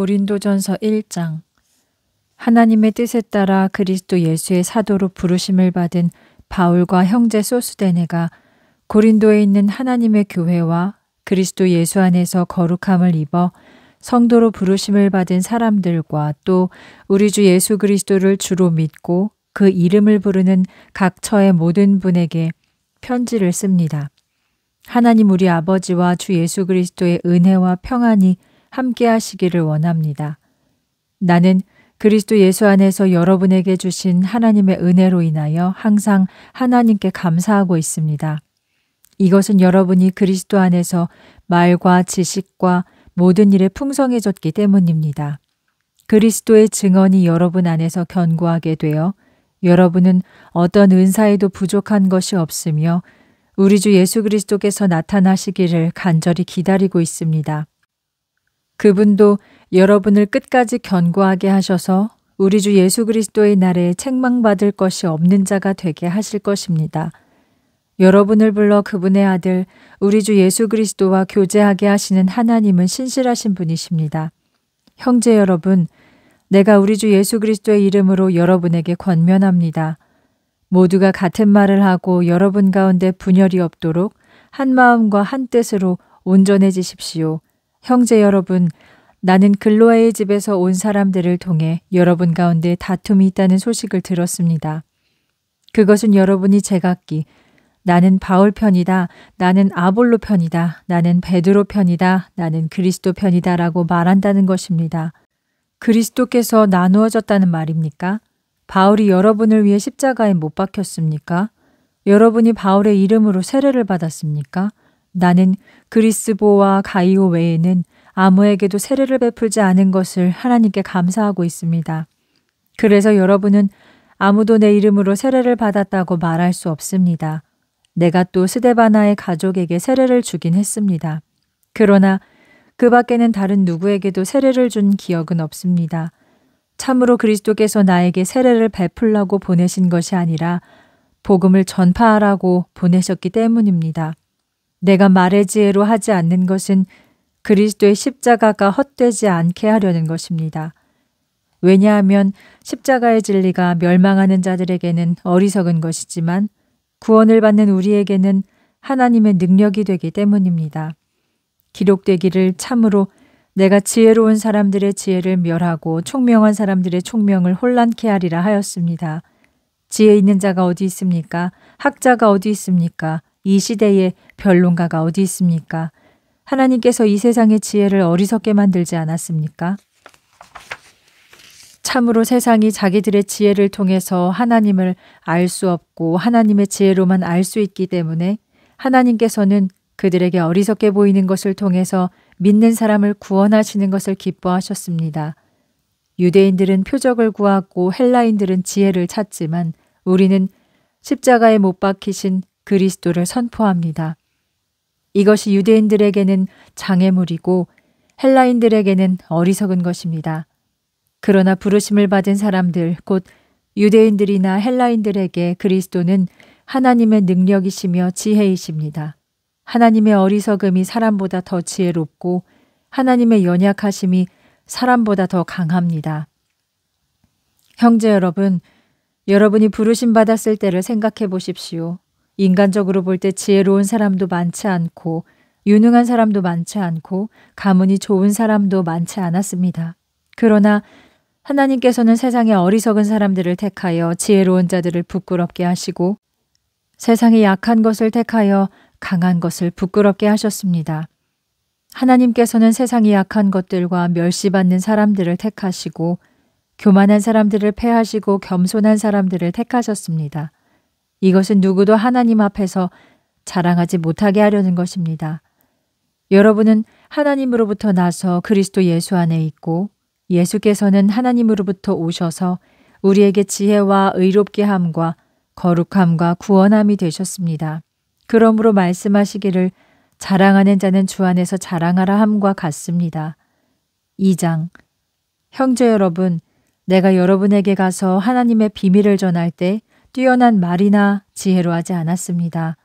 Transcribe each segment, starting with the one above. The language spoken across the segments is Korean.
고린도전서 1장. 하나님의 뜻에 따라 그리스도 예수의 사도로 부르심을 받은 바울과 형제 소스데네가 고린도에 있는 하나님의 교회와 그리스도 예수 안에서 거룩함을 입어 성도로 부르심을 받은 사람들과 또 우리 주 예수 그리스도를 주로 믿고 그 이름을 부르는 각 처의 모든 분에게 편지를 씁니다. 하나님 우리 아버지와 주 예수 그리스도의 은혜와 평안이 함께 하시기를 원합니다. 나는 그리스도 예수 안에서 여러분에게 주신 하나님의 은혜로 인하여 항상 하나님께 감사하고 있습니다. 이것은 여러분이 그리스도 안에서 말과 지식과 모든 일에 풍성해졌기 때문입니다. 그리스도의 증언이 여러분 안에서 견고하게 되어 여러분은 어떤 은사에도 부족한 것이 없으며 우리 주 예수 그리스도께서 나타나시기를 간절히 기다리고 있습니다. 그분도 여러분을 끝까지 견고하게 하셔서 우리 주 예수 그리스도의 날에 책망받을 것이 없는 자가 되게 하실 것입니다. 여러분을 불러 그분의 아들 우리 주 예수 그리스도와 교제하게 하시는 하나님은 신실하신 분이십니다. 형제 여러분, 내가 우리 주 예수 그리스도의 이름으로 여러분에게 권면합니다. 모두가 같은 말을 하고 여러분 가운데 분열이 없도록 한 마음과 한 뜻으로 온전해지십시오. 형제 여러분, 나는 글로아의 집에서 온 사람들을 통해 여러분 가운데 다툼이 있다는 소식을 들었습니다. 그것은 여러분이 제각기 나는 바울 편이다, 나는 아볼로 편이다, 나는 베드로 편이다, 나는 그리스도 편이다 라고 말한다는 것입니다. 그리스도께서 나누어졌다는 말입니까? 바울이 여러분을 위해 십자가에 못 박혔습니까? 여러분이 바울의 이름으로 세례를 받았습니까? 나는 그리스보와 가이오 외에는 아무에게도 세례를 베풀지 않은 것을 하나님께 감사하고 있습니다. 그래서 여러분은 아무도 내 이름으로 세례를 받았다고 말할 수 없습니다. 내가 또 스데바나의 가족에게 세례를 주긴 했습니다. 그러나 그 밖에는 다른 누구에게도 세례를 준 기억은 없습니다. 참으로 그리스도께서 나에게 세례를 베풀라고 보내신 것이 아니라 복음을 전파하라고 보내셨기 때문입니다. 내가 말의 지혜로 하지 않는 것은 그리스도의 십자가가 헛되지 않게 하려는 것입니다. 왜냐하면 십자가의 진리가 멸망하는 자들에게는 어리석은 것이지만 구원을 받는 우리에게는 하나님의 능력이 되기 때문입니다. 기록되기를 참으로 내가 지혜로운 사람들의 지혜를 멸하고 총명한 사람들의 총명을 혼란케 하리라 하였습니다. 지혜 있는 자가 어디 있습니까? 학자가 어디 있습니까? 이 시대에 변론가가 어디 있습니까? 하나님께서 이 세상의 지혜를 어리석게 만들지 않았습니까? 참으로 세상이 자기들의 지혜를 통해서 하나님을 알 수 없고 하나님의 지혜로만 알 수 있기 때문에 하나님께서는 그들에게 어리석게 보이는 것을 통해서 믿는 사람을 구원하시는 것을 기뻐하셨습니다. 유대인들은 표적을 구하고 헬라인들은 지혜를 찾지만 우리는 십자가에 못 박히신 그리스도를 선포합니다. 이것이 유대인들에게는 장애물이고 헬라인들에게는 어리석은 것입니다. 그러나 부르심을 받은 사람들, 곧 유대인들이나 헬라인들에게 그리스도는 하나님의 능력이시며 지혜이십니다. 하나님의 어리석음이 사람보다 더 지혜롭고 하나님의 연약하심이 사람보다 더 강합니다. 형제 여러분, 여러분이 부르심 받았을 때를 생각해 보십시오. 인간적으로 볼 때 지혜로운 사람도 많지 않고 유능한 사람도 많지 않고 가문이 좋은 사람도 많지 않았습니다. 그러나 하나님께서는 세상의 어리석은 사람들을 택하여 지혜로운 자들을 부끄럽게 하시고 세상의 약한 것을 택하여 강한 것을 부끄럽게 하셨습니다. 하나님께서는 세상의 약한 것들과 멸시받는 사람들을 택하시고 교만한 사람들을 패하시고 겸손한 사람들을 택하셨습니다. 이것은 누구도 하나님 앞에서 자랑하지 못하게 하려는 것입니다. 여러분은 하나님으로부터 나서 그리스도 예수 안에 있고 예수께서는 하나님으로부터 오셔서 우리에게 지혜와 의롭게 함과 거룩함과 구원함이 되셨습니다. 그러므로 말씀하시기를 자랑하는 자는 주 안에서 자랑하라 함과 같습니다. 2장. 형제 여러분, 내가 여러분에게 가서 하나님의 비밀을 전할 때 뛰어난 말이나 지혜로 하지 않았습니다.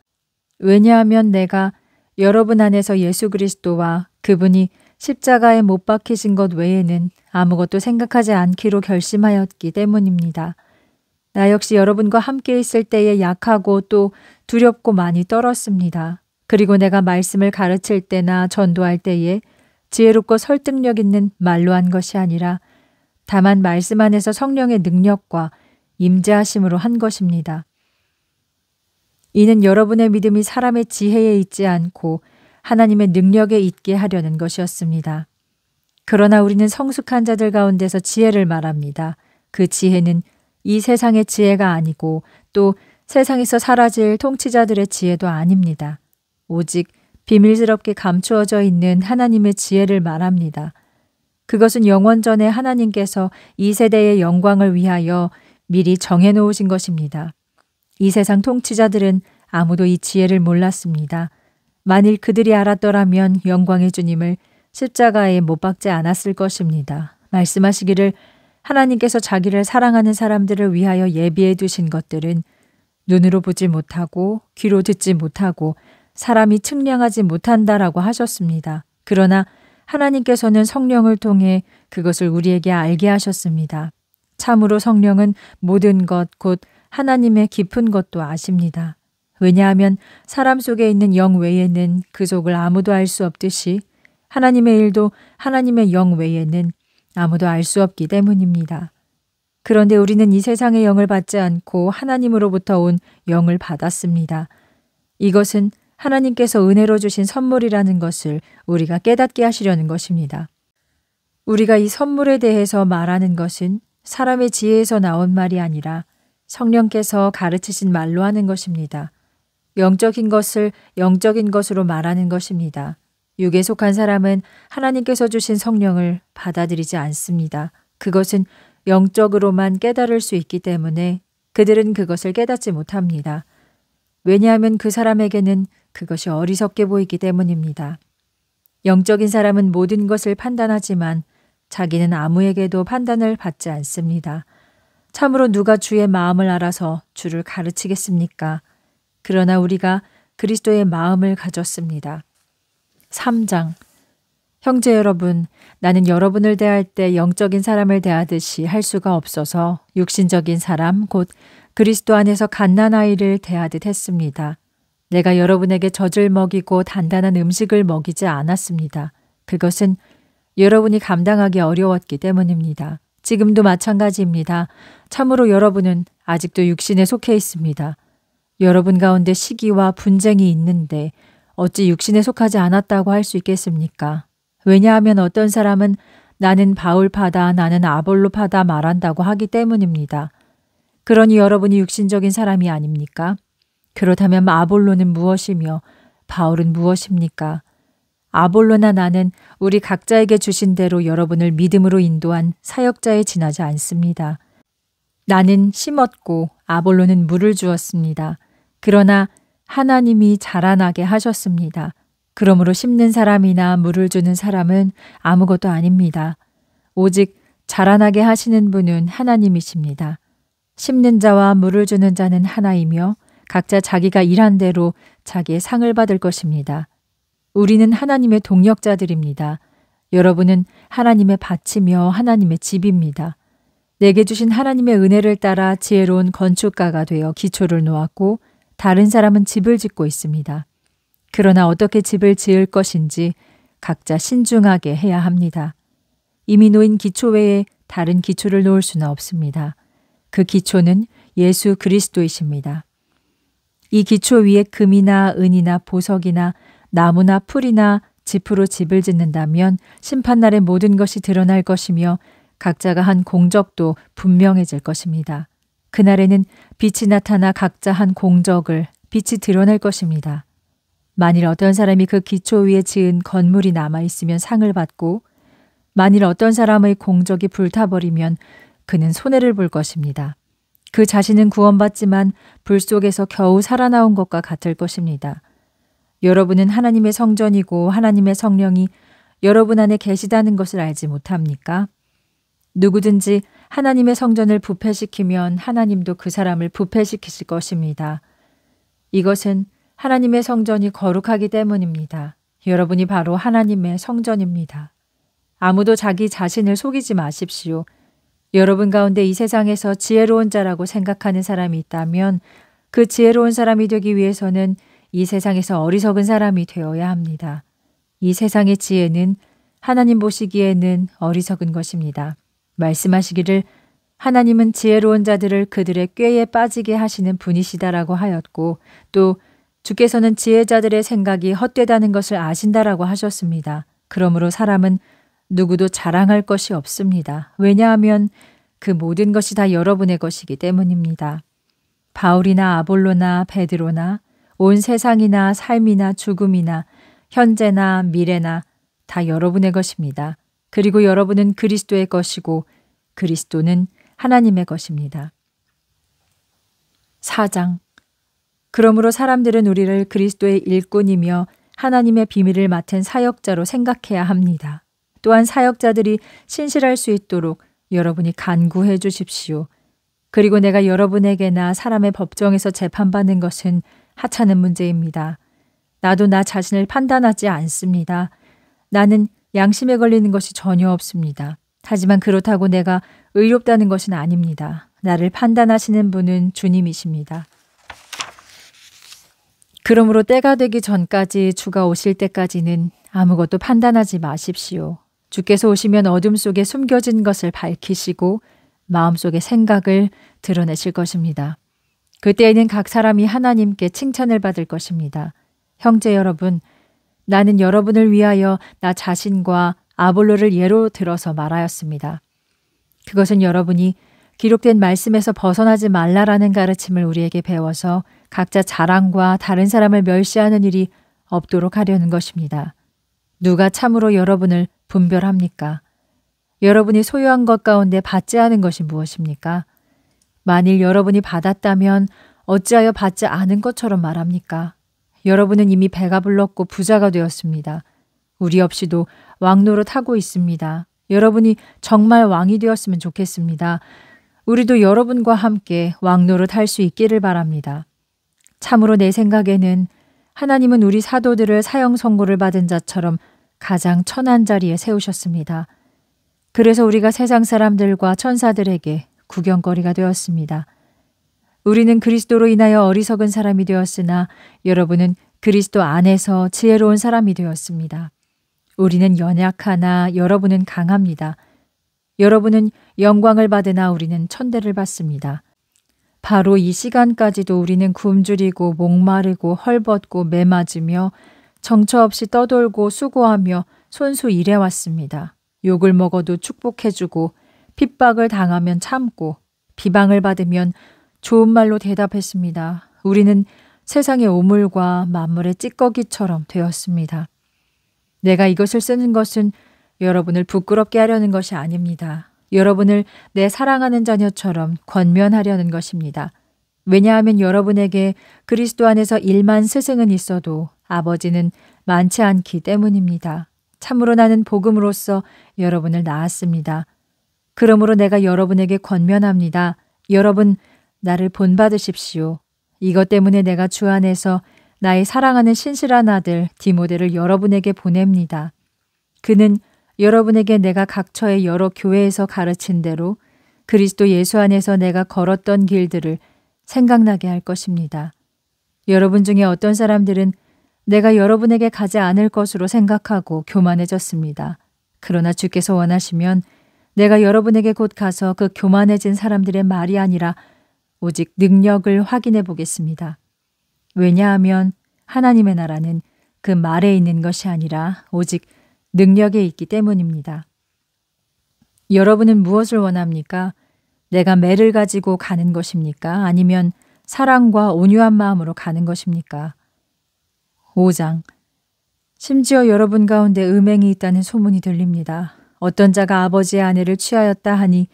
왜냐하면 내가 여러분 안에서 예수 그리스도와 그분이 십자가에 못 박히신 것 외에는 아무것도 생각하지 않기로 결심하였기 때문입니다. 나 역시 여러분과 함께 있을 때에 약하고 또 두렵고 많이 떨었습니다. 그리고 내가 말씀을 가르칠 때나 전도할 때에 지혜롭고 설득력 있는 말로 한 것이 아니라 다만 말씀 안에서 성령의 능력과 임재하심으로 한 것입니다. 이는 여러분의 믿음이 사람의 지혜에 있지 않고 하나님의 능력에 있게 하려는 것이었습니다. 그러나 우리는 성숙한 자들 가운데서 지혜를 말합니다. 그 지혜는 이 세상의 지혜가 아니고 또 세상에서 사라질 통치자들의 지혜도 아닙니다. 오직 비밀스럽게 감추어져 있는 하나님의 지혜를 말합니다. 그것은 영원 전에 하나님께서 이 세대의 영광을 위하여 미리 정해놓으신 것입니다. 이 세상 통치자들은 아무도 이 지혜를 몰랐습니다. 만일 그들이 알았더라면 영광의 주님을 십자가에 못 박지 않았을 것입니다. 말씀하시기를 하나님께서 자기를 사랑하는 사람들을 위하여 예비해 두신 것들은 눈으로 보지 못하고 귀로 듣지 못하고 사람이 측량하지 못한다라고 하셨습니다. 그러나 하나님께서는 성령을 통해 그것을 우리에게 알게 하셨습니다. 참으로 성령은 모든 것 곧 하나님의 깊은 것도 아십니다. 왜냐하면 사람 속에 있는 영 외에는 그 속을 아무도 알 수 없듯이 하나님의 일도 하나님의 영 외에는 아무도 알 수 없기 때문입니다. 그런데 우리는 이 세상의 영을 받지 않고 하나님으로부터 온 영을 받았습니다. 이것은 하나님께서 은혜로 주신 선물이라는 것을 우리가 깨닫게 하시려는 것입니다. 우리가 이 선물에 대해서 말하는 것은 사람의 지혜에서 나온 말이 아니라 성령께서 가르치신 말로 하는 것입니다. 영적인 것을 영적인 것으로 말하는 것입니다. 육에 속한 사람은 하나님께서 주신 성령을 받아들이지 않습니다. 그것은 영적으로만 깨달을 수 있기 때문에 그들은 그것을 깨닫지 못합니다. 왜냐하면 그 사람에게는 그것이 어리석게 보이기 때문입니다. 영적인 사람은 모든 것을 판단하지만 자기는 아무에게도 판단을 받지 않습니다. 참으로 누가 주의 마음을 알아서 주를 가르치겠습니까? 그러나 우리가 그리스도의 마음을 가졌습니다. 3장. 형제 여러분, 나는 여러분을 대할 때 영적인 사람을 대하듯이 할 수가 없어서 육신적인 사람 곧 그리스도 안에서 갓난아이를 대하듯 했습니다. 내가 여러분에게 젖을 먹이고 단단한 음식을 먹이지 않았습니다. 그것은 여러분이 감당하기 어려웠기 때문입니다. 지금도 마찬가지입니다. 참으로 여러분은 아직도 육신에 속해 있습니다. 여러분 가운데 시기와 분쟁이 있는데 어찌 육신에 속하지 않았다고 할 수 있겠습니까? 왜냐하면 어떤 사람은 나는 바울파다, 나는 아볼로파다 말한다고 하기 때문입니다. 그러니 여러분이 육신적인 사람이 아닙니까? 그렇다면 아볼로는 무엇이며 바울은 무엇입니까? 아볼로나 나는 우리 각자에게 주신 대로 여러분을 믿음으로 인도한 사역자에 지나지 않습니다. 나는 심었고 아볼로는 물을 주었습니다. 그러나 하나님이 자라나게 하셨습니다. 그러므로 심는 사람이나 물을 주는 사람은 아무것도 아닙니다. 오직 자라나게 하시는 분은 하나님이십니다. 심는 자와 물을 주는 자는 하나이며 각자 자기가 일한 대로 자기의 상을 받을 것입니다. 우리는 하나님의 동역자들입니다. 여러분은 하나님의 밭이며 하나님의 집입니다. 내게 주신 하나님의 은혜를 따라 지혜로운 건축가가 되어 기초를 놓았고 다른 사람은 집을 짓고 있습니다. 그러나 어떻게 집을 지을 것인지 각자 신중하게 해야 합니다. 이미 놓인 기초 외에 다른 기초를 놓을 수는 없습니다. 그 기초는 예수 그리스도이십니다. 이 기초 위에 금이나 은이나 보석이나 나무나 풀이나 짚으로 집을 짓는다면 심판날에 모든 것이 드러날 것이며 각자가 한 공적도 분명해질 것입니다. 그날에는 빛이 나타나 각자 한 공적을 빛이 드러낼 것입니다. 만일 어떤 사람이 그 기초 위에 지은 건물이 남아있으면 상을 받고 만일 어떤 사람의 공적이 불타버리면 그는 손해를 볼 것입니다. 그 자신은 구원받지만 불 속에서 겨우 살아나온 것과 같을 것입니다. 여러분은 하나님의 성전이고 하나님의 성령이 여러분 안에 계시다는 것을 알지 못합니까? 누구든지 하나님의 성전을 부패시키면 하나님도 그 사람을 부패시키실 것입니다. 이것은 하나님의 성전이 거룩하기 때문입니다. 여러분이 바로 하나님의 성전입니다. 아무도 자기 자신을 속이지 마십시오. 여러분 가운데 이 세상에서 지혜로운 자라고 생각하는 사람이 있다면 그 지혜로운 사람이 되기 위해서는 이 세상에서 어리석은 사람이 되어야 합니다. 이 세상의 지혜는 하나님 보시기에는 어리석은 것입니다. 말씀하시기를 하나님은 지혜로운 자들을 그들의 꾀에 빠지게 하시는 분이시다라고 하였고 또 주께서는 지혜자들의 생각이 헛되다는 것을 아신다라고 하셨습니다. 그러므로 사람은 누구도 자랑할 것이 없습니다. 왜냐하면 그 모든 것이 다 여러분의 것이기 때문입니다. 바울이나 아볼로나 베드로나 온 세상이나 삶이나 죽음이나 현재나 미래나 다 여러분의 것입니다. 그리고 여러분은 그리스도의 것이고 그리스도는 하나님의 것입니다. 4장. 그러므로 사람들은 우리를 그리스도의 일꾼이며 하나님의 비밀을 맡은 사역자로 생각해야 합니다. 또한 사역자들이 신실할 수 있도록 여러분이 간구해 주십시오. 그리고 내가 여러분에게나 사람의 법정에서 재판받는 것은 하찮은 문제입니다. 나도 나 자신을 판단하지 않습니다. 나는 양심에 걸리는 것이 전혀 없습니다. 하지만 그렇다고 내가 의롭다는 것은 아닙니다. 나를 판단하시는 분은 주님이십니다. 그러므로 때가 되기 전까지 주가 오실 때까지는 아무것도 판단하지 마십시오. 주께서 오시면 어둠 속에 숨겨진 것을 밝히시고 마음속의 생각을 드러내실 것입니다. 그때에는 각 사람이 하나님께 칭찬을 받을 것입니다. 형제 여러분, 나는 여러분을 위하여 나 자신과 아볼로를 예로 들어서 말하였습니다. 그것은 여러분이 기록된 말씀에서 벗어나지 말라라는 가르침을 우리에게 배워서 각자 자랑과 다른 사람을 멸시하는 일이 없도록 하려는 것입니다. 누가 참으로 여러분을 분별합니까? 여러분이 소유한 것 가운데 받지 않은 것이 무엇입니까? 만일 여러분이 받았다면 어찌하여 받지 않은 것처럼 말합니까? 여러분은 이미 배가 불렀고 부자가 되었습니다. 우리 없이도 왕노릇 하고 있습니다. 여러분이 정말 왕이 되었으면 좋겠습니다. 우리도 여러분과 함께 왕노릇 할 수 있기를 바랍니다. 참으로 내 생각에는 하나님은 우리 사도들을 사형 선고를 받은 자처럼 가장 천한 자리에 세우셨습니다. 그래서 우리가 세상 사람들과 천사들에게 구경거리가 되었습니다. 우리는 그리스도로 인하여 어리석은 사람이 되었으나 여러분은 그리스도 안에서 지혜로운 사람이 되었습니다. 우리는 연약하나 여러분은 강합니다. 여러분은 영광을 받으나 우리는 천대를 받습니다. 바로 이 시간까지도 우리는 굶주리고 목마르고 헐벗고 매맞으며 정처 없이 떠돌고 수고하며 손수 일해왔습니다. 욕을 먹어도 축복해주고 핍박을 당하면 참고 비방을 받으면 좋은 말로 대답했습니다. 우리는 세상의 오물과 만물의 찌꺼기처럼 되었습니다. 내가 이것을 쓰는 것은 여러분을 부끄럽게 하려는 것이 아닙니다. 여러분을 내 사랑하는 자녀처럼 권면하려는 것입니다. 왜냐하면 여러분에게 그리스도 안에서 1만 스승은 있어도 아버지는 많지 않기 때문입니다. 참으로 나는 복음으로써 여러분을 낳았습니다. 그러므로 내가 여러분에게 권면합니다. 여러분, 나를 본받으십시오. 이것 때문에 내가 주 안에서 나의 사랑하는 신실한 아들 디모데를 여러분에게 보냅니다. 그는 여러분에게 내가 각처의 여러 교회에서 가르친 대로 그리스도 예수 안에서 내가 걸었던 길들을 생각나게 할 것입니다. 여러분 중에 어떤 사람들은 내가 여러분에게 가지 않을 것으로 생각하고 교만해졌습니다. 그러나 주께서 원하시면 내가 여러분에게 곧 가서 그 교만해진 사람들의 말이 아니라 오직 능력을 확인해 보겠습니다. 왜냐하면 하나님의 나라는 그 말에 있는 것이 아니라 오직 능력에 있기 때문입니다. 여러분은 무엇을 원합니까? 내가 매를 가지고 가는 것입니까? 아니면 사랑과 온유한 마음으로 가는 것입니까? 5장. 심지어 여러분 가운데 음행이 있다는 소문이 들립니다. 어떤 자가 아버지의 아내를 취하였다 하니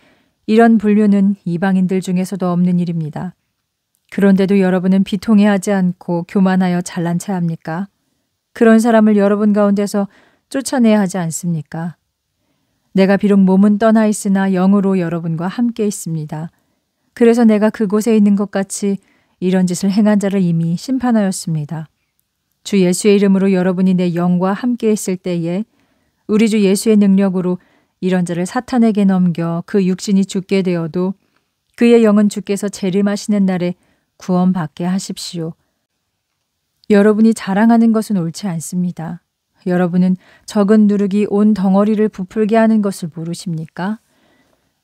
이런 분류는 이방인들 중에서도 없는 일입니다. 그런데도 여러분은 비통해하지 않고 교만하여 잘난 체 합니까? 그런 사람을 여러분 가운데서 쫓아내야 하지 않습니까? 내가 비록 몸은 떠나 있으나 영으로 여러분과 함께 있습니다. 그래서 내가 그곳에 있는 것 같이 이런 짓을 행한 자를 이미 심판하였습니다. 주 예수의 이름으로 여러분이 내 영과 함께 있을 때에 우리 주 예수의 능력으로 이런 자를 사탄에게 넘겨 그 육신이 죽게 되어도 그의 영은 주께서 재림하시는 날에 구원받게 하십시오. 여러분이 자랑하는 것은 옳지 않습니다. 여러분은 적은 누룩이 온 덩어리를 부풀게 하는 것을 모르십니까?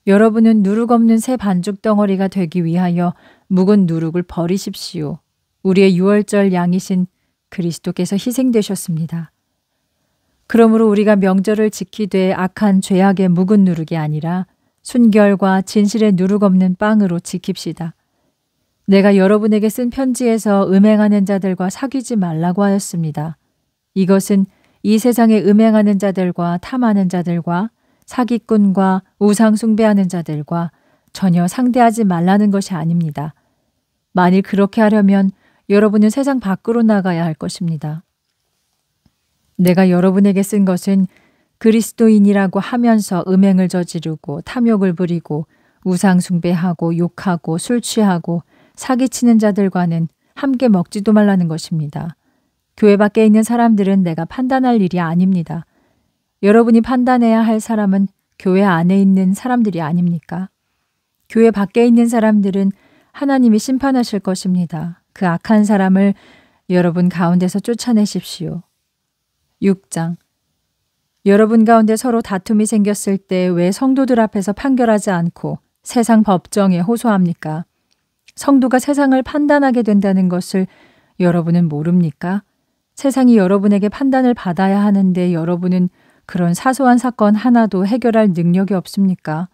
여러분은 누룩 없는 새 반죽 덩어리가 되기 위하여 묵은 누룩을 버리십시오. 우리의 유월절 양이신 그리스도께서 희생되셨습니다. 그러므로 우리가 명절을 지키되 악한 죄악의 묵은 누룩이 아니라 순결과 진실의 누룩 없는 빵으로 지킵시다. 내가 여러분에게 쓴 편지에서 음행하는 자들과 사귀지 말라고 하였습니다. 이것은 이 세상에 음행하는 자들과 탐하는 자들과 사기꾼과 우상 숭배하는 자들과 전혀 상대하지 말라는 것이 아닙니다. 만일 그렇게 하려면 여러분은 세상 밖으로 나가야 할 것입니다. 내가 여러분에게 쓴 것은 그리스도인이라고 하면서 음행을 저지르고 탐욕을 부리고 우상 숭배하고 욕하고 술 취하고 사기치는 자들과는 함께 먹지도 말라는 것입니다. 교회 밖에 있는 사람들은 내가 판단할 일이 아닙니다. 여러분이 판단해야 할 사람은 교회 안에 있는 사람들이 아닙니까? 교회 밖에 있는 사람들은 하나님이 심판하실 것입니다. 그 악한 사람을 여러분 가운데서 쫓아내십시오. 6장. 여러분 가운데 서로 다툼이 생겼을 때 왜 성도들 앞에서 판결하지 않고 세상 법정에 호소합니까? 성도가 세상을 판단하게 된다는 것을 여러분은 모릅니까? 세상이 여러분에게 판단을 받아야 하는데 여러분은 그런 사소한 사건 하나도 해결할 능력이 없습니까?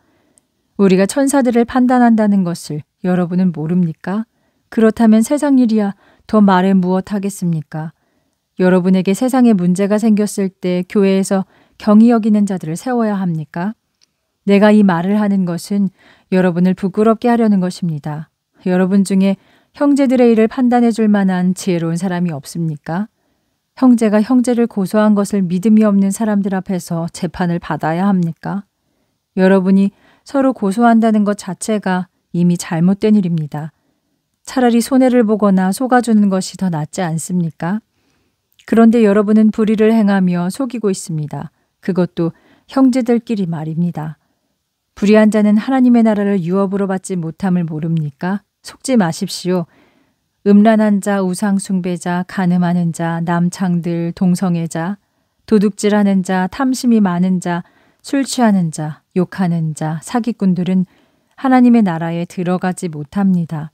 우리가 천사들을 판단한다는 것을 여러분은 모릅니까? 그렇다면 세상 일이야 더 말해 무엇하겠습니까? 여러분에게 세상에 문제가 생겼을 때 교회에서 경히 여기는 자들을 세워야 합니까? 내가 이 말을 하는 것은 여러분을 부끄럽게 하려는 것입니다. 여러분 중에 형제들의 일을 판단해 줄 만한 지혜로운 사람이 없습니까? 형제가 형제를 고소한 것을 믿음이 없는 사람들 앞에서 재판을 받아야 합니까? 여러분이 서로 고소한다는 것 자체가 이미 잘못된 일입니다. 차라리 손해를 보거나 속아주는 것이 더 낫지 않습니까? 그런데 여러분은 불의를 행하며 속이고 있습니다. 그것도 형제들끼리 말입니다. 불의한 자는 하나님의 나라를 유업으로 받지 못함을 모릅니까? 속지 마십시오. 음란한 자, 우상 숭배자, 간음하는 자, 남창들, 동성애자, 도둑질하는 자, 탐심이 많은 자, 술 취하는 자, 욕하는 자, 사기꾼들은 하나님의 나라에 들어가지 못합니다.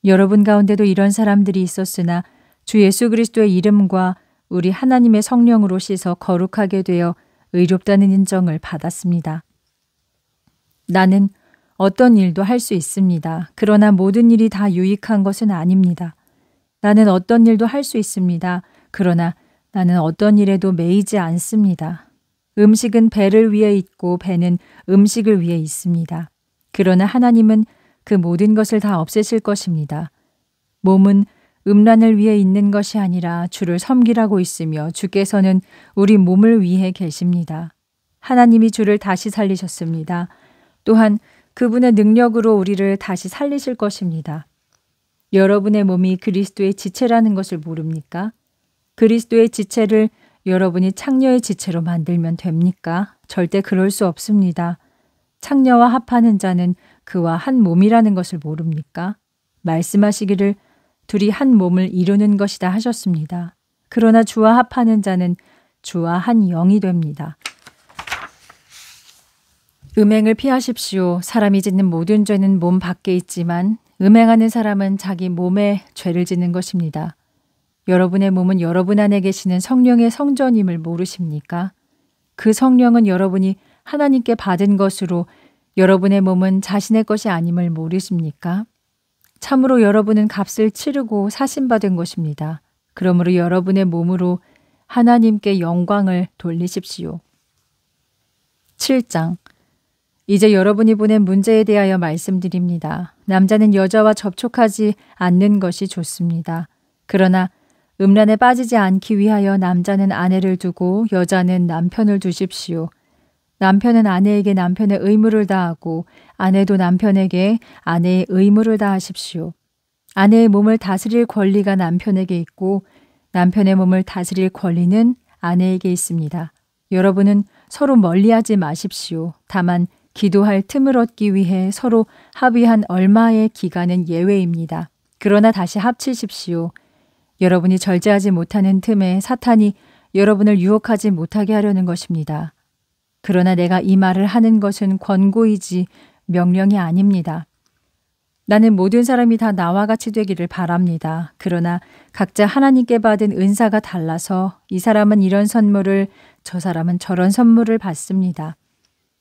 여러분 가운데도 이런 사람들이 있었으나 주 예수 그리스도의 이름과 우리 하나님의 성령으로 씻어 거룩하게 되어 의롭다는 인정을 받았습니다. 나는 어떤 일도 할 수 있습니다. 그러나 모든 일이 다 유익한 것은 아닙니다. 나는 어떤 일도 할 수 있습니다. 그러나 나는 어떤 일에도 매이지 않습니다. 음식은 배를 위해 있고 배는 음식을 위해 있습니다. 그러나 하나님은 그 모든 것을 다 없애실 것입니다. 몸은 음란을 위해 있는 것이 아니라 주를 섬기라고 있으며 주께서는 우리 몸을 위해 계십니다. 하나님이 주를 다시 살리셨습니다. 또한 그분의 능력으로 우리를 다시 살리실 것입니다. 여러분의 몸이 그리스도의 지체라는 것을 모릅니까? 그리스도의 지체를 여러분이 창녀의 지체로 만들면 됩니까? 절대 그럴 수 없습니다. 창녀와 합하는 자는 그와 한 몸이라는 것을 모릅니까? 말씀하시기를 둘이 한 몸을 이루는 것이다 하셨습니다. 그러나 주와 합하는 자는 주와 한 영이 됩니다. 음행을 피하십시오. 사람이 짓는 모든 죄는 몸 밖에 있지만 음행하는 사람은 자기 몸에 죄를 짓는 것입니다. 여러분의 몸은 여러분 안에 계시는 성령의 성전임을 모르십니까? 그 성령은 여러분이 하나님께 받은 것으로 여러분의 몸은 자신의 것이 아님을 모르십니까? 참으로 여러분은 값을 치르고 사신받은 것입니다. 그러므로 여러분의 몸으로 하나님께 영광을 돌리십시오. 7장. 이제 여러분이 보낸 문제에 대하여 말씀드립니다. 남자는 여자와 접촉하지 않는 것이 좋습니다. 그러나 음란에 빠지지 않기 위하여 남자는 아내를 두고 여자는 남편을 두십시오. 남편은 아내에게 남편의 의무를 다하고 아내도 남편에게 아내의 의무를 다하십시오. 아내의 몸을 다스릴 권리가 남편에게 있고 남편의 몸을 다스릴 권리는 아내에게 있습니다. 여러분은 서로 멀리하지 마십시오. 다만 기도할 틈을 얻기 위해 서로 합의한 얼마의 기간은 예외입니다. 그러나 다시 합치십시오. 여러분이 절제하지 못하는 틈에 사탄이 여러분을 유혹하지 못하게 하려는 것입니다. 그러나 내가 이 말을 하는 것은 권고이지 명령이 아닙니다. 나는 모든 사람이 다 나와 같이 되기를 바랍니다. 그러나 각자 하나님께 받은 은사가 달라서 이 사람은 이런 선물을, 저 사람은 저런 선물을 받습니다.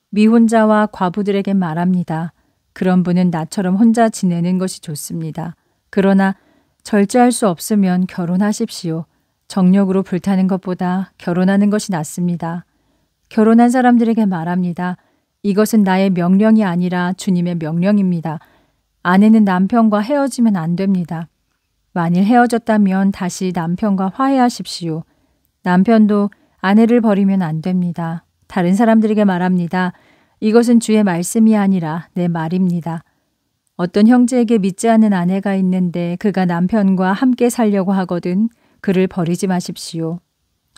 미혼자와 과부들에게 말합니다. 그런 분은 나처럼 혼자 지내는 것이 좋습니다. 그러나 절제할 수 없으면 결혼하십시오. 정력으로 불타는 것보다 결혼하는 것이 낫습니다. 결혼한 사람들에게 말합니다. 이것은 나의 명령이 아니라 주님의 명령입니다. 아내는 남편과 헤어지면 안 됩니다. 만일 헤어졌다면 다시 남편과 화해하십시오. 남편도 아내를 버리면 안 됩니다. 다른 사람들에게 말합니다. 이것은 주의 말씀이 아니라 내 말입니다. 어떤 형제에게 믿지 않는 아내가 있는데 그가 남편과 함께 살려고 하거든 그를 버리지 마십시오.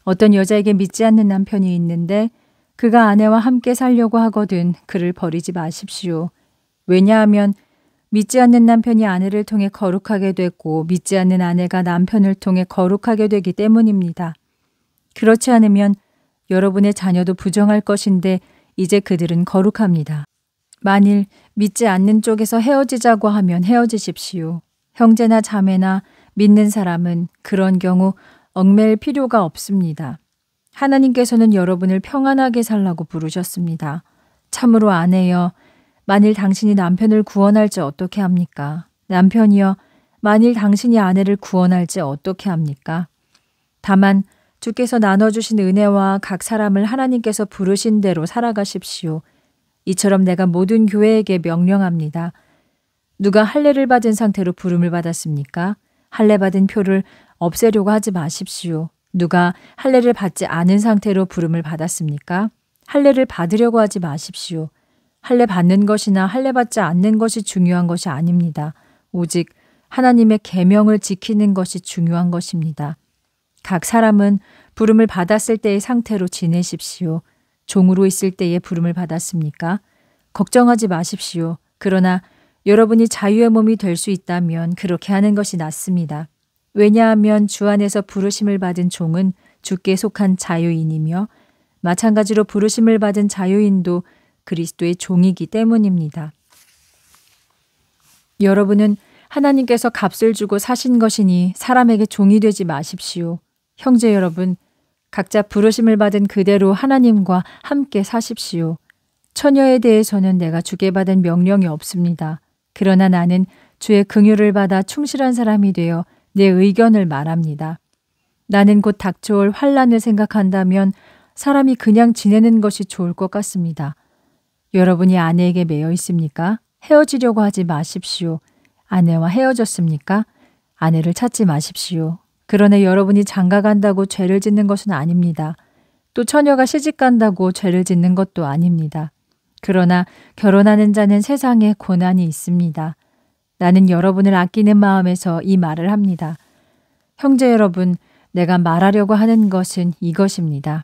어떤 여자에게 믿지 않는 남편이 있는데 그가 아내와 함께 살려고 하거든 그를 버리지 마십시오. 왜냐하면 믿지 않는 남편이 아내를 통해 거룩하게 됐고 믿지 않는 아내가 남편을 통해 거룩하게 되기 때문입니다. 그렇지 않으면 여러분의 자녀도 부정할 것인데 이제 그들은 거룩합니다. 만일 믿지 않는 쪽에서 헤어지자고 하면 헤어지십시오. 형제나 자매나 믿는 사람은 그런 경우 얽매일 필요가 없습니다. 하나님께서는 여러분을 평안하게 살라고 부르셨습니다. 참으로 아내여, 만일 당신이 남편을 구원할지 어떻게 합니까? 남편이여, 만일 당신이 아내를 구원할지 어떻게 합니까? 다만 주께서 나눠주신 은혜와 각 사람을 하나님께서 부르신 대로 살아가십시오. 이처럼 내가 모든 교회에게 명령합니다. 누가 할례를 받은 상태로 부름을 받았습니까? 할례 받은 표를 없애려고 하지 마십시오. 누가 할례를 받지 않은 상태로 부름을 받았습니까? 할례를 받으려고 하지 마십시오. 할례 받는 것이나 할례 받지 않는 것이 중요한 것이 아닙니다. 오직 하나님의 계명을 지키는 것이 중요한 것입니다. 각 사람은 부름을 받았을 때의 상태로 지내십시오. 종으로 있을 때에 부름을 받았습니까? 걱정하지 마십시오. 그러나 여러분이 자유의 몸이 될 수 있다면 그렇게 하는 것이 낫습니다. 왜냐하면 주 안에서 부르심을 받은 종은 주께 속한 자유인이며 마찬가지로 부르심을 받은 자유인도 그리스도의 종이기 때문입니다. 여러분은 하나님께서 값을 주고 사신 것이니 사람에게 종이 되지 마십시오. 형제 여러분, 각자 부르심을 받은 그대로 하나님과 함께 사십시오. 처녀에 대해서는 내가 주께 받은 명령이 없습니다. 그러나 나는 주의 긍휼을 받아 충실한 사람이 되어 내 의견을 말합니다. 나는 곧 닥쳐올 환난을 생각한다면 사람이 그냥 지내는 것이 좋을 것 같습니다. 여러분이 아내에게 매여 있습니까? 헤어지려고 하지 마십시오. 아내와 헤어졌습니까? 아내를 찾지 마십시오. 그러나 여러분이 장가간다고 죄를 짓는 것은 아닙니다. 또 처녀가 시집간다고 죄를 짓는 것도 아닙니다. 그러나 결혼하는 자는 세상에 고난이 있습니다. 나는 여러분을 아끼는 마음에서 이 말을 합니다. 형제 여러분, 내가 말하려고 하는 것은 이것입니다.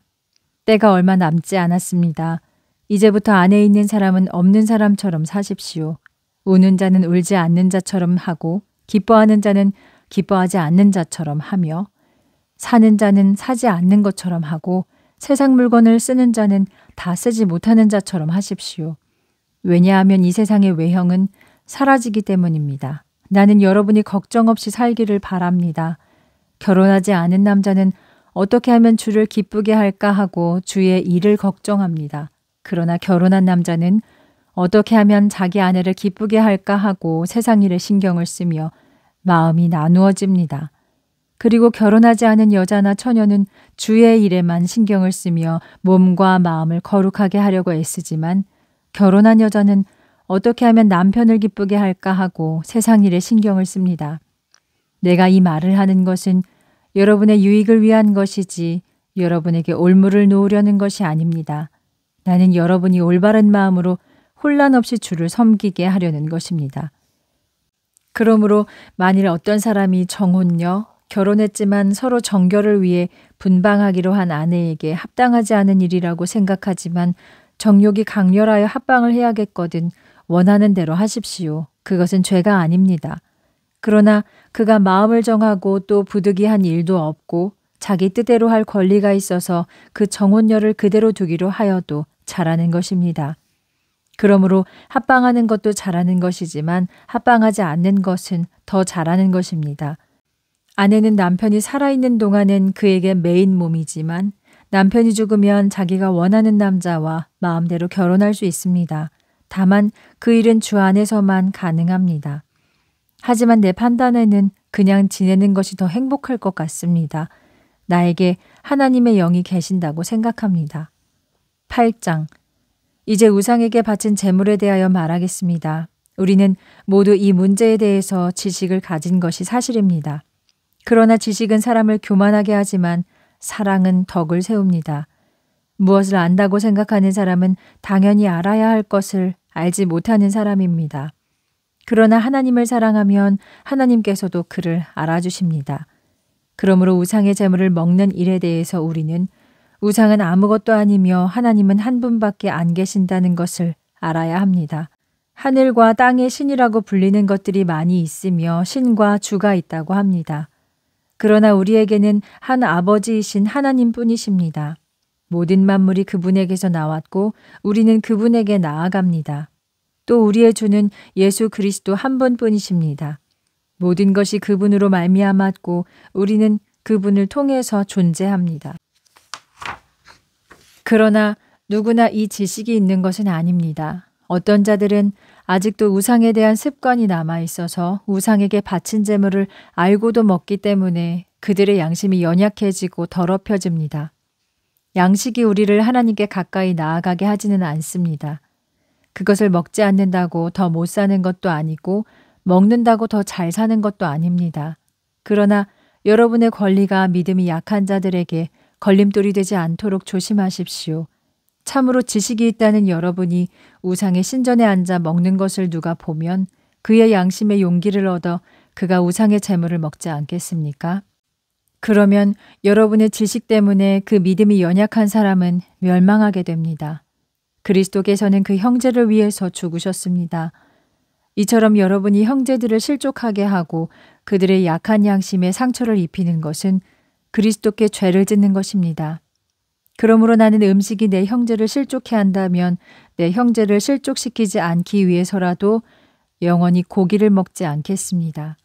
때가 얼마 남지 않았습니다. 이제부터 안에 있는 사람은 없는 사람처럼 사십시오. 우는 자는 울지 않는 자처럼 하고 기뻐하는 자는 기뻐하지 않는 자처럼 하며 사는 자는 사지 않는 것처럼 하고 세상 물건을 쓰는 자는 다 쓰지 못하는 자처럼 하십시오. 왜냐하면 이 세상의 외형은 사라지기 때문입니다. 나는 여러분이 걱정 없이 살기를 바랍니다. 결혼하지 않은 남자는 어떻게 하면 주를 기쁘게 할까 하고 주의 일을 걱정합니다. 그러나 결혼한 남자는 어떻게 하면 자기 아내를 기쁘게 할까 하고 세상 일에 신경을 쓰며 마음이 나누어집니다. 그리고 결혼하지 않은 여자나 처녀는 주의 일에만 신경을 쓰며 몸과 마음을 거룩하게 하려고 애쓰지만 결혼한 여자는 어떻게 하면 남편을 기쁘게 할까 하고 세상 일에 신경을 씁니다. 내가 이 말을 하는 것은 여러분의 유익을 위한 것이지 여러분에게 올무를 놓으려는 것이 아닙니다. 나는 여러분이 올바른 마음으로 혼란 없이 주를 섬기게 하려는 것입니다. 그러므로 만일 어떤 사람이 정혼녀, 결혼했지만 서로 정결을 위해 분방하기로 한 아내에게 합당하지 않은 일이라고 생각하지만 정욕이 강렬하여 합방을 해야겠거든 원하는 대로 하십시오. 그것은 죄가 아닙니다. 그러나 그가 마음을 정하고 또 부득이한 일도 없고 자기 뜻대로 할 권리가 있어서 그 정혼녀를 그대로 두기로 하여도 잘하는 것입니다. 그러므로 합방하는 것도 잘하는 것이지만 합방하지 않는 것은 더 잘하는 것입니다. 아내는 남편이 살아있는 동안은 그에게 메인 몸이지만 남편이 죽으면 자기가 원하는 남자와 마음대로 결혼할 수 있습니다. 다만 그 일은 주 안에서만 가능합니다. 하지만 내 판단에는 그냥 지내는 것이 더 행복할 것 같습니다. 나에게 하나님의 영이 계신다고 생각합니다. 8장. 이제 우상에게 바친 제물에 대하여 말하겠습니다. 우리는 모두 이 문제에 대해서 지식을 가진 것이 사실입니다. 그러나 지식은 사람을 교만하게 하지만 사랑은 덕을 세웁니다. 무엇을 안다고 생각하는 사람은 당연히 알아야 할 것을 알지 못하는 사람입니다. 그러나 하나님을 사랑하면 하나님께서도 그를 알아주십니다. 그러므로 우상의 제물을 먹는 일에 대해서 우리는 우상은 아무것도 아니며 하나님은 한 분밖에 안 계신다는 것을 알아야 합니다. 하늘과 땅의 신이라고 불리는 것들이 많이 있으며 신과 주가 있다고 합니다. 그러나 우리에게는 한 아버지이신 하나님뿐이십니다. 모든 만물이 그분에게서 나왔고 우리는 그분에게 나아갑니다. 또 우리의 주는 예수 그리스도 한 분뿐이십니다. 모든 것이 그분으로 말미암았고 우리는 그분을 통해서 존재합니다. 그러나 누구나 이 지식이 있는 것은 아닙니다. 어떤 자들은 아직도 우상에 대한 습관이 남아 있어서 우상에게 바친 제물을 알고도 먹기 때문에 그들의 양심이 연약해지고 더럽혀집니다. 양식이 우리를 하나님께 가까이 나아가게 하지는 않습니다. 그것을 먹지 않는다고 더 못 사는 것도 아니고 먹는다고 더 잘 사는 것도 아닙니다. 그러나 여러분의 권리가 믿음이 약한 자들에게 걸림돌이 되지 않도록 조심하십시오. 참으로 지식이 있다는 여러분이 우상의 신전에 앉아 먹는 것을 누가 보면 그의 양심에 용기를 얻어 그가 우상의 제물을 먹지 않겠습니까? 그러면 여러분의 지식 때문에 그 믿음이 연약한 사람은 멸망하게 됩니다. 그리스도께서는 그 형제를 위해서 죽으셨습니다. 이처럼 여러분이 형제들을 실족하게 하고 그들의 약한 양심에 상처를 입히는 것은 그리스도께 죄를 짓는 것입니다. 그러므로 나는 음식이 내 형제를 실족해 한다면 내 형제를 실족시키지 않기 위해서라도 영원히 고기를 먹지 않겠습니다.